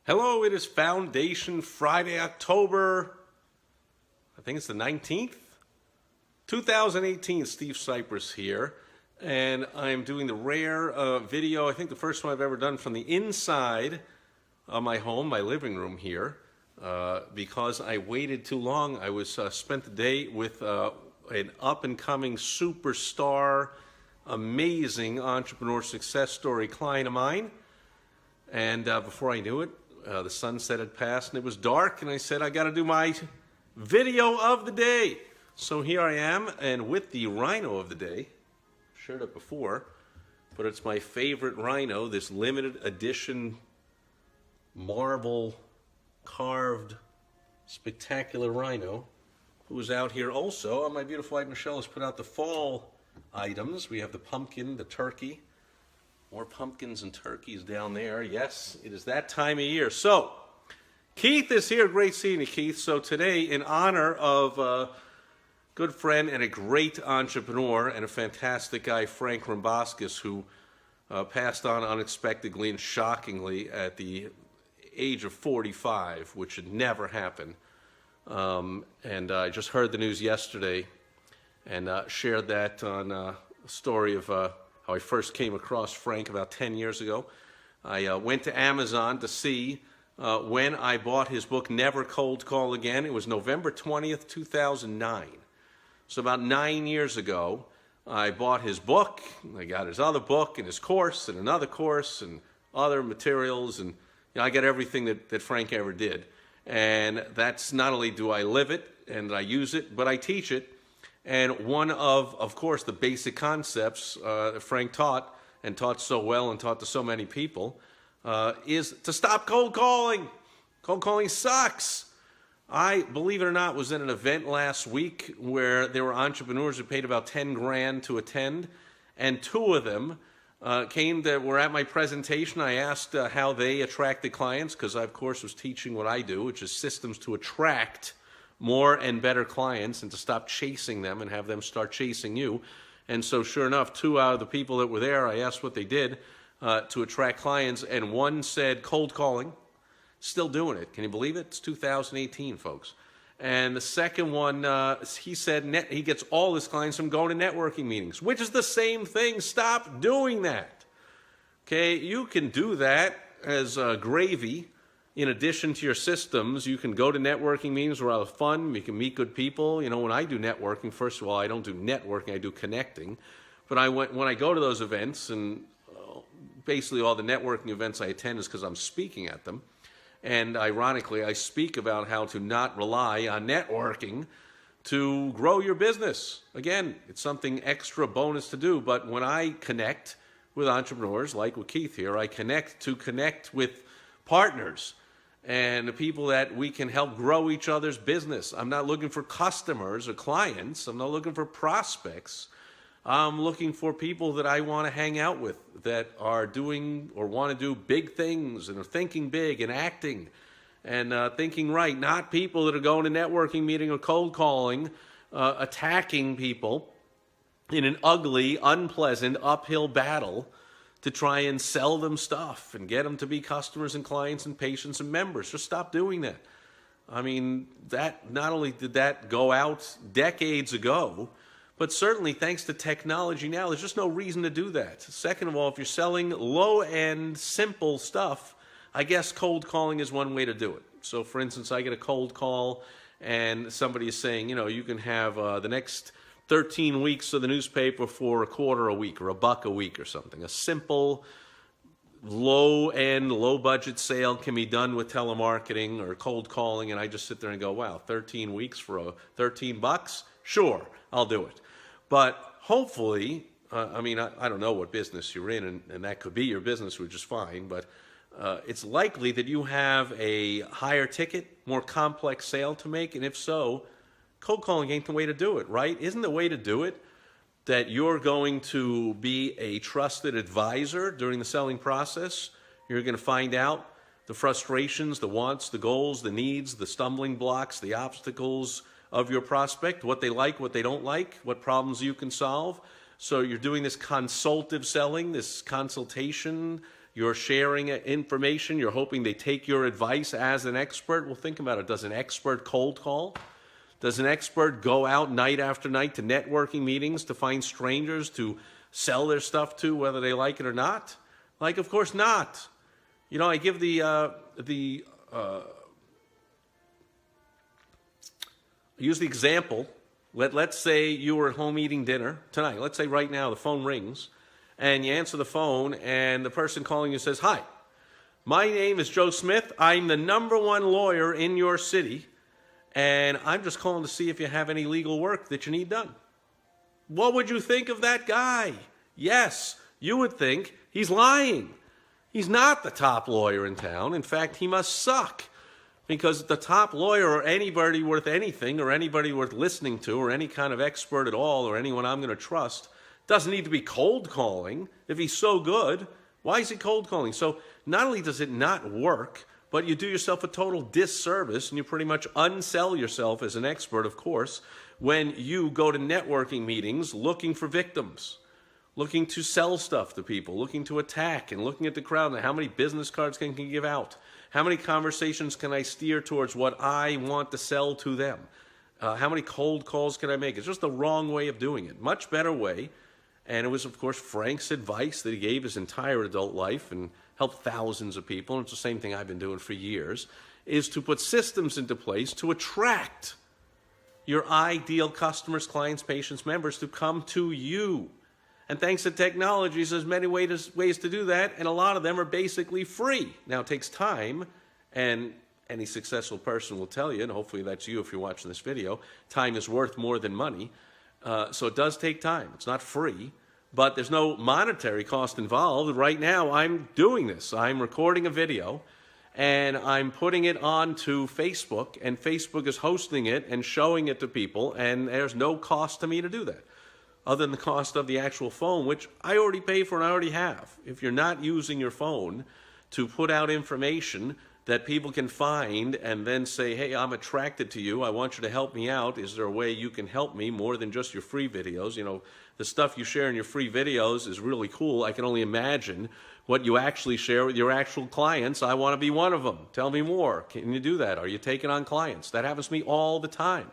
Hello, it is Foundation Friday, October, I think it's the 19th, 2018. Steve Sipress here, and I'm doing the rare video, I think the first one I've ever done from the inside of my home, my living room here, because I waited too long. I was spent the day with an up-and-coming superstar, amazing entrepreneur success story client of mine, and before I knew it, the sunset had passed and it was dark, and I said, I got to do my video of the day. So here I am, and with the rhino of the day, shared it before, but it's my favorite rhino, this limited edition marble carved spectacular rhino, who is out here also. My beautiful wife Michelle has put out the fall items. We have the pumpkin, the turkey. More pumpkins and turkeys down there. Yes, it is that time of year. So, Keith is here. Great seeing you, Keith. So today, in honor of a good friend and a great entrepreneur and a fantastic guy, Frank Bastas, who passed on unexpectedly and shockingly at the age of 45, which should never happen. And I just heard the news yesterday and shared that on a story of how I first came across Frank about 10 years ago. I went to Amazon to see when I bought his book, Never Cold Call Again. It was November 20th, 2009. So about 9 years ago, I bought his book. I got his other book and his course and another course and other materials. And I got everything that Frank ever did. And that's not only do I live it and I use it, but I teach it. And one of course, the basic concepts that Frank taught, and taught so well and taught to so many people, is to stop cold calling. Cold calling sucks. I, believe it or not, was at an event last week where there were entrepreneurs who paid about 10 grand to attend, and two of them were at my presentation. I asked how they attracted clients, because I, of course, was teaching what I do, which is systems to attract more and better clients and to stop chasing them and have them start chasing you. And so sure enough, two out of the people that were there, I asked what they did to attract clients, and one said cold calling, still doing it. Can you believe it? It's 2018, folks. And the second one, he said he gets all his clients from going to networking meetings, which is the same thing. Stop doing that. Okay, you can do that as gravy. In addition to your systems, you can go to networking meetings where I have fun. You can meet good people. You know, when I do networking, first of all, I don't do networking, I do connecting. But when I go to those events, and basically all the networking events I attend is because I'm speaking at them. And ironically, I speak about how to not rely on networking to grow your business. Again, it's something extra bonus to do. But when I connect with entrepreneurs, like with Keith here, I connect with partners and the people that we can help grow each other's business. I'm not looking for customers or clients. I'm not looking for prospects. I'm looking for people that I want to hang out with, that are doing or want to do big things and are thinking big and acting and thinking right. Not people that are going to networking meeting or cold calling, attacking people in an ugly, unpleasant, uphill battle to try and sell them stuff and get them to be customers and clients and patients and members. Just stop doing that. I mean, that not only did that go out decades ago, but certainly thanks to technology now, there's just no reason to do that. Second of all, if you're selling low-end, simple stuff, I guess cold calling is one way to do it. So for instance, I get a cold call and somebody is saying, you know, you can have the next 13 weeks of the newspaper for a quarter a week or $1 a week or something. A simple, low-end, low-budget sale can be done with telemarketing or cold calling, and I just sit there and go, wow, 13 weeks for 13 bucks? Sure, I'll do it. But hopefully, I mean, I don't know what business you're in, and that could be your business, which is fine, but it's likely that you have a higher ticket, more complex sale to make, and if so, cold calling ain't the way to do it, right? Isn't the way to do it that you're going to be a trusted advisor during the selling process? You're going to find out the frustrations, the wants, the goals, the needs, the stumbling blocks, the obstacles of your prospect, what they like, what they don't like, what problems you can solve. So you're doing this consultative selling, this consultation You're sharing information. You're hoping they take your advice as an expert. Well, think about it. Does an expert cold call? Does an expert go out night after night to networking meetings to find strangers to sell their stuff to, whether they like it or not? Like, of course not. You know, I give use the example. Let's say you were at home eating dinner tonight. Let's say right now the phone rings, and you answer the phone, and the person calling you says, "Hi, my name is Joe Smith. I'm the #1 lawyer in your city, and I'm just calling to see if you have any legal work that you need done." What would you think of that guy? Yes, you would think he's lying. He's not the top lawyer in town. In fact, he must suck. Because the top lawyer, or anybody worth anything, or anybody worth listening to, or any kind of expert at all, or anyone I'm going to trust, doesn't need to be cold calling. If he's so good, why is he cold calling? So not only does it not work, but you do yourself a total disservice, and you pretty much unsell yourself as an expert, of course, when you go to networking meetings looking for victims, looking to sell stuff to people, looking to attack, and looking at the crowd and how many business cards can you give out. How many conversations can I steer towards what I want to sell to them? How many cold calls can I make? It's just the wrong way of doing it. Much better way, and it was, of course, Frank's advice that he gave his entire adult life and helped thousands of people, and it's the same thing I've been doing for years, is to put systems into place to attract your ideal customers, clients, patients, members to come to you. And thanks to technology, there's many ways to do that, and a lot of them are basically free. Now, it takes time, and any successful person will tell you, and hopefully that's you if you're watching this video, time is worth more than money. So it does take time. It's not free, but there's no monetary cost involved. Right now, I'm doing this. I'm recording a video, and I'm putting it onto Facebook, and Facebook is hosting it and showing it to people, and there's no cost to me to do that, other than the cost of the actual phone, which I already pay for and I already have. If you're not using your phone to put out information that people can find and then say, "Hey, I'm attracted to you, I want you to help me out, is there a way you can help me more than just your free videos?" You know, the stuff you share in your free videos is really cool. I can only imagine what you actually share with your actual clients. I want to be one of them. Tell me more. Can you do that? Are you taking on clients? That happens to me all the time.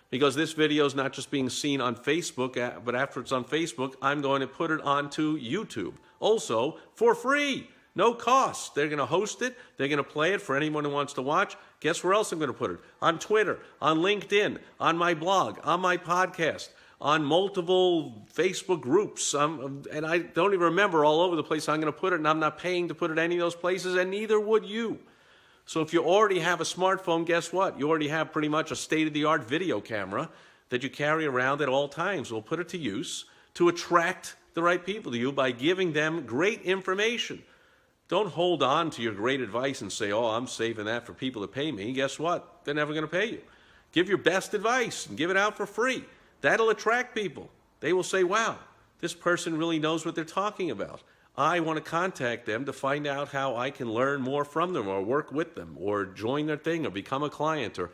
Because this video is not just being seen on Facebook, but after it's on Facebook, I'm going to put it onto YouTube. Also, for free, no cost. They're going to host it. They're going to play it for anyone who wants to watch. Guess where else I'm going to put it? On Twitter, on LinkedIn, on my blog, on my podcast, on multiple Facebook groups. And I don't even remember all over the place I'm going to put it, and I'm not paying to put it any of those places, and neither would you. So if you already have a smartphone, guess what? You already have pretty much a state-of-the-art video camera that you carry around at all times. We'll put it to use to attract the right people to you by giving them great information. Don't hold on to your great advice and say, "Oh, I'm saving that for people to pay me." Guess what? They're never going to pay you. Give your best advice and give it out for free. That'll attract people. They will say, "Wow, this person really knows what they're talking about. I want to contact them to find out how I can learn more from them or work with them or join their thing or become a client or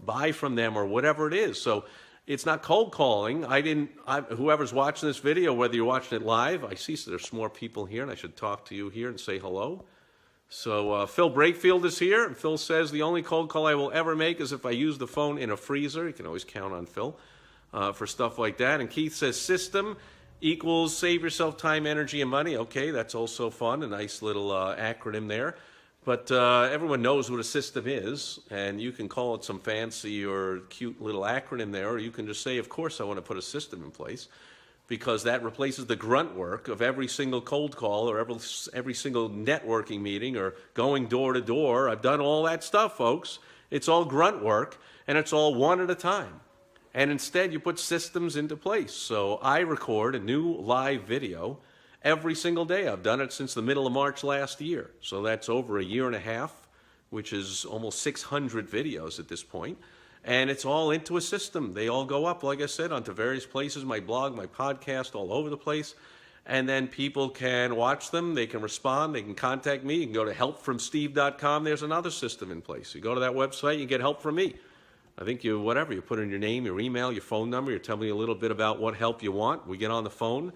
buy from them or whatever it is." So it's not cold calling. Whoever's watching this video, whether you're watching it live, I see there's more people here, and I should talk to you here and say hello. So Phil Brakefield is here, and Phil says the only cold call I will ever make is if I use the phone in a freezer. You can always count on Phil for stuff like that. And Keith says system equals save yourself time, energy, and money. Okay, that's also fun, a nice little acronym there. But everyone knows what a system is, and you can call it some fancy or cute little acronym there, or you can just say, of course I want to put a system in place, because that replaces the grunt work of every single cold call or every single networking meeting or going door to door. I've done all that stuff, folks. It's all grunt work, and it's all one at a time. And instead, you put systems into place. So I record a new live video every single day. I've done it since the middle of March last year. So that's over a year and a half, which is almost 600 videos at this point. And it's all into a system. They all go up, like I said, onto various places, my blog, my podcast, all over the place. And then people can watch them, they can respond, they can contact me. You can go to helpfromsteve.com. There's another system in place. You go to that website, you get help from me. I think you put in your name, your email, your phone number, you tell me a little bit about what help you want. We get on the phone.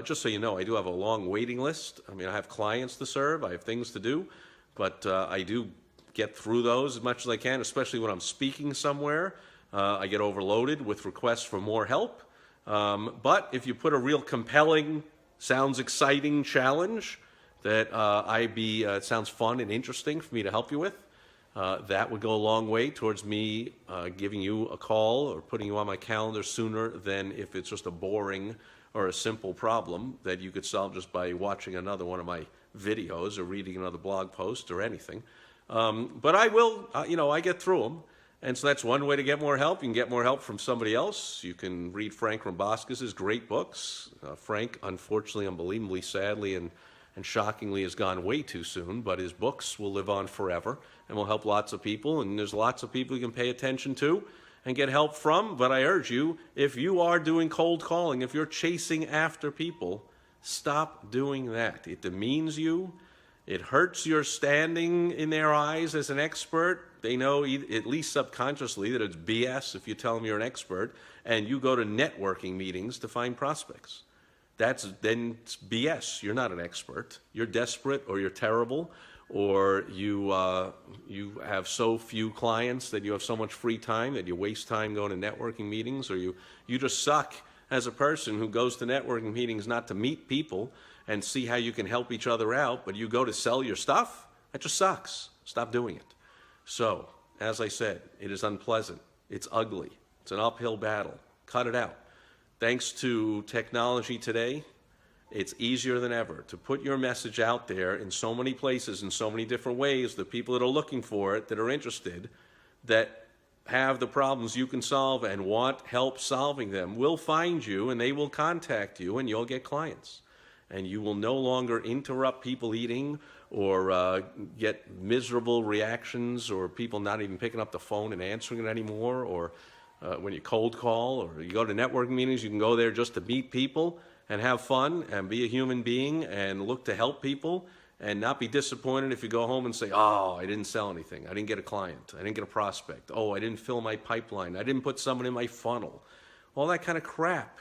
Just so you know, I do have a long waiting list. I mean, I have clients to serve, I have things to do, but I do get through those as much as I can, especially when I'm speaking somewhere. I get overloaded with requests for more help. But if you put a real compelling, sounds exciting challenge that it sounds fun and interesting for me to help you with, that would go a long way towards me giving you a call or putting you on my calendar sooner than if it's just a boring or a simple problem that you could solve just by watching another one of my videos or reading another blog post or anything. But I will, I get through them. And so that's one way to get more help. You can get more help from somebody else. You can read Frank Bastas' great books. Frank, unfortunately, unbelievably, sadly, and shockingly has gone way too soon, but his books will live on forever and will help lots of people. And there's lots of people you can pay attention to and get help from. But I urge you, if you are doing cold calling, if you're chasing after people, stop doing that. It demeans you. It hurts your standing in their eyes as an expert. They know, at least subconsciously, that it's BS if you tell them you're an expert and you go to networking meetings to find prospects. Then it's BS. You're not an expert. You're desperate, or you're terrible, or you have so few clients that you have so much free time that you waste time going to networking meetings, or you just suck as a person who goes to networking meetings not to meet people and see how you can help each other out, but you go to sell your stuff. That just sucks. Stop doing it. So, as I said, it is unpleasant. It's ugly. It's an uphill battle. Cut it out. Thanks to technology today, it's easier than ever to put your message out there in so many places, in so many different ways. The people that are looking for it, that are interested, that have the problems you can solve and want help solving them, will find you, and they will contact you, and you'll get clients. And you will no longer interrupt people eating or get miserable reactions, or people not even picking up the phone and answering it anymore, or when you cold call or you go to networking meetings, you can go there just to meet people and have fun and be a human being and look to help people, and not be disappointed if you go home and say, oh, I didn't sell anything. I didn't get a client. I didn't get a prospect. Oh, I didn't fill my pipeline. I didn't put someone in my funnel. All that kind of crap.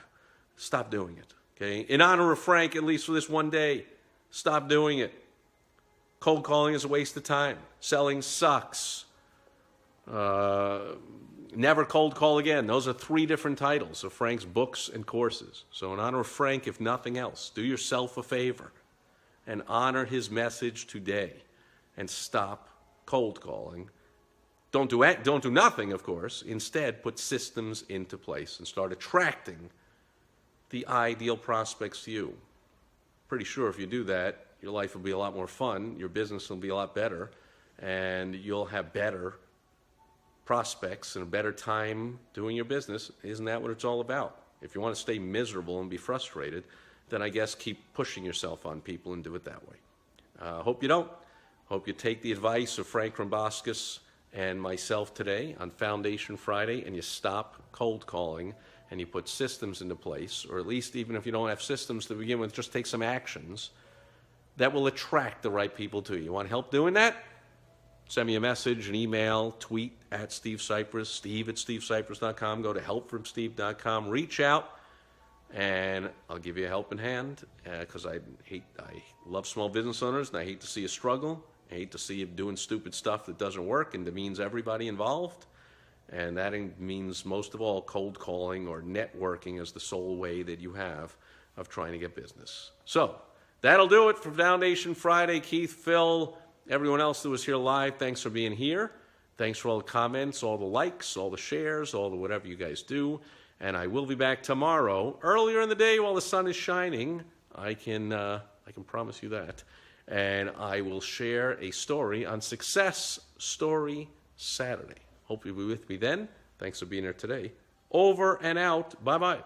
Stop doing it. Okay? In honor of Frank, at least for this one day, stop doing it. Cold calling is a waste of time. Selling sucks. Never cold call again. Those are 3 different titles of Frank's books and courses. So in honor of Frank, if nothing else, do yourself a favor and honor his message today and stop cold calling. Don't do nothing, of course. Instead, put systems into place and start attracting the ideal prospects to you. Pretty sure if you do that, your life will be a lot more fun, your business will be a lot better, and you'll have better prospects and a better time doing your business. Isn't that what it's all about? If you want to stay miserable and be frustrated, then I guess keep pushing yourself on people and do it that way. Hope you don't. Hope you take the advice of Frank Bastas and myself today on Foundation Friday, and you stop cold calling and you put systems into place, or at least even if you don't have systems to begin with, just take some actions that will attract the right people to you. You want help doing that? Send me a message, an email, tweet at Steve Sipress, steve@stevecypress.com, go to helpfromsteve.com, reach out, and I'll give you a helping hand, because I love small business owners, and I hate to see you struggle. I hate to see you doing stupid stuff that doesn't work and demeans everybody involved. And that means, most of all, cold calling or networking is the sole way that you have of trying to get business. So, that'll do it for Foundation Friday. Keith, Phil, everyone else that was here live, thanks for being here. Thanks for all the comments, all the likes, all the shares, all the whatever you guys do. And I will be back tomorrow, earlier in the day while the sun is shining. I can promise you that. And I will share a story on Success Story Saturday. Hope you'll be with me then. Thanks for being here today. Over and out. Bye-bye.